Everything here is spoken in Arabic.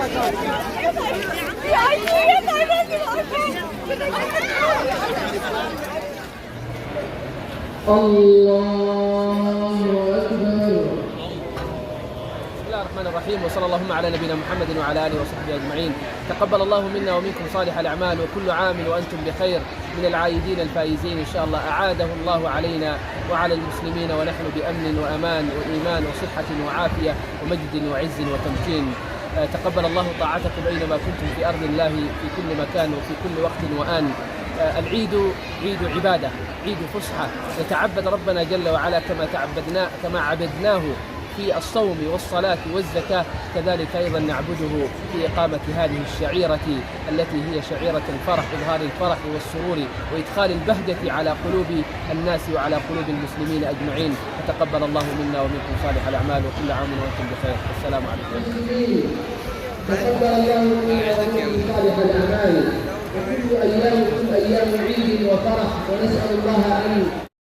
بسم الله الرحمن الرحيم، وصلى اللهم على نبينا محمد وعلى آله وصحبه أجمعين. تقبل الله منا ومنكم صالح الأعمال، وكل عام وأنتم بخير، من العايدين الفائزين إن شاء الله. أعاده الله علينا وعلى المسلمين، ونحن بأمن وأمان وإيمان وصحة وعافية ومجد وعز وتمكين. تقبل الله طاعتكم أينما كنتم في أرض الله، في كل مكان وفي كل وقت وآن. العيد عيد عبادة، عيد فسحة، نتعبد ربنا جل وعلا كما عبدناه في الصوم والصلاة والزكاة، كذلك أيضا نعبده في إقامة هذه الشعيرة التي هي شعيرة الفرح، إظهار الفرح والسرور وإدخال البهجة على قلوب الناس وعلى قلوب المسلمين أجمعين. فتقبل الله منا ومنكم صالح الأعمال، وكل عام وأنتم بخير. السلام عليكم. تقبل الله منا ومنكم صالح الأعمال، وكل أيامكم أيام عيد وفرح، ونسأل الله أن